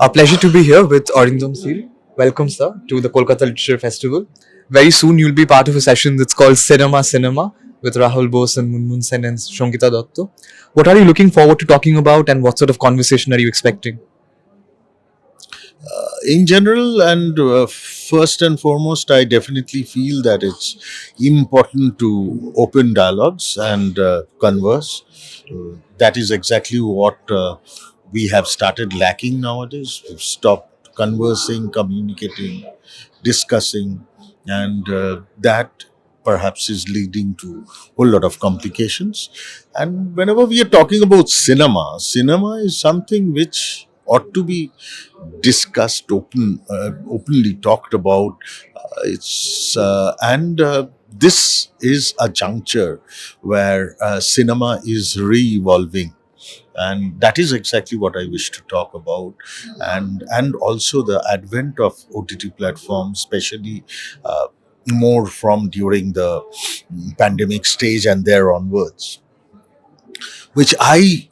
A pleasure to be here with Arindam Sil. Welcome, sir, to the Kolkata Literature Festival. Very soon, you'll be part of a session that's called Cinema with Rahul Bose and Munmun Sen and Shongita Dotto. What are you looking forward to talking about, and what sort of conversation are you expecting? In general, and first and foremost, I definitely feel that it's important to open dialogues and converse. That is exactly what we have started lacking nowadays. We've stopped conversing, communicating, discussing, and that perhaps is leading to a whole lot of complications. And whenever we are talking about cinema is something which ought to be discussed openly talked about. It's and This is a juncture where cinema is re-evolving, and that is exactly what I wish to talk about. And also the advent of OTT platforms, especially more from during the pandemic stage and there onwards, which I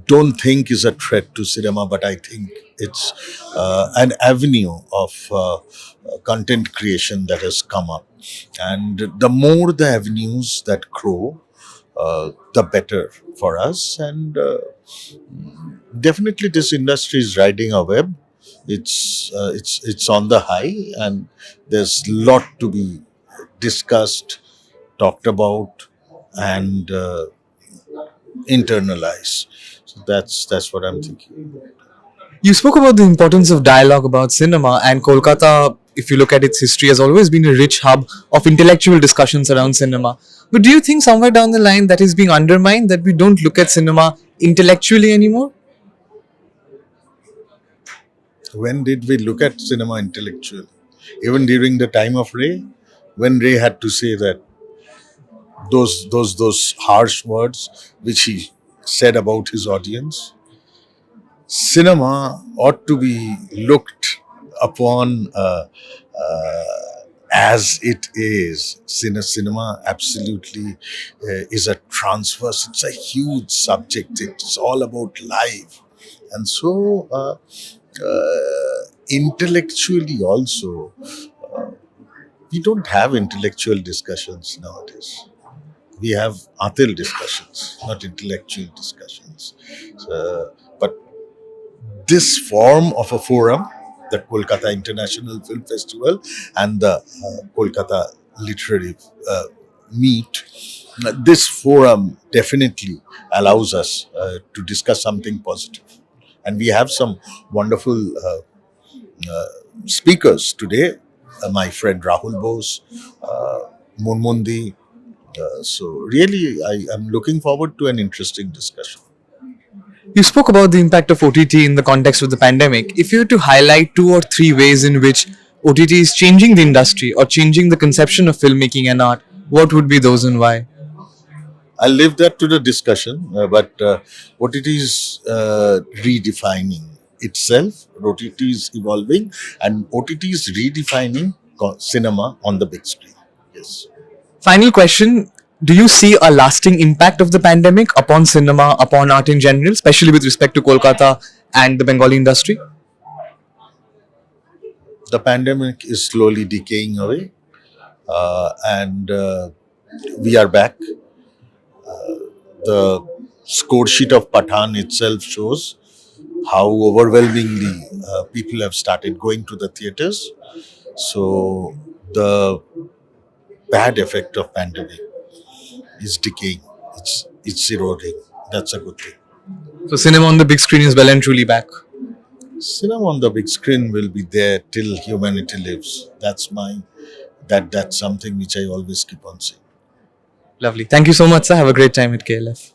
don't think is a threat to cinema, but I think it's an avenue of content creation that has come up. And the more the avenues that grow, the better for us. And definitely, this industry is riding a web. It's on the high, and there's lot to be discussed, talked about, and internalize. So that's what I'm thinking. You spoke about the importance of dialogue about cinema, and Kolkata, if you look at its history, has always been a rich hub of intellectual discussions around cinema. But do you think somewhere down the line that is being undermined, that we don't look at cinema intellectually anymore? When did we look at cinema intellectually? Even during the time of Ray, when Ray had to say that those harsh words which he said about his audience, cinema ought to be looked upon as it is. Cinema absolutely is a transverse. It's a huge subject. It's all about life, and so intellectually also, we don't have intellectual discussions nowadays. We have atil discussions, not intellectual discussions. But this form of a forum, the Kolkata International Film Festival and the Kolkata Literary Meet, this forum definitely allows us to discuss something positive. And we have some wonderful speakers today. My friend Rahul Bose, Munmundi. So really, I am looking forward to an interesting discussion. You spoke about the impact of OTT in the context of the pandemic. If you were to highlight two or three ways in which OTT is changing the industry or changing the conception of filmmaking and art, what would be those and why? I'll leave that to the discussion, but what it is redefining itself, OTT is evolving, and OTT is redefining cinema on the big screen. Yes. Final question. Do you see a lasting impact of the pandemic upon cinema, upon art in general, especially with respect to Kolkata and the Bengali industry? The pandemic is slowly decaying away, and we are back. The score sheet of Pathan itself shows how overwhelmingly people have started going to the theaters. So the bad effect of pandemic is decaying. It's eroding. That's a good thing. So, cinema on the big screen is well and truly back. Cinema on the big screen will be there till humanity lives. That's something which I always keep on saying. Lovely. Thank you so much, sir. Have a great time at KLF.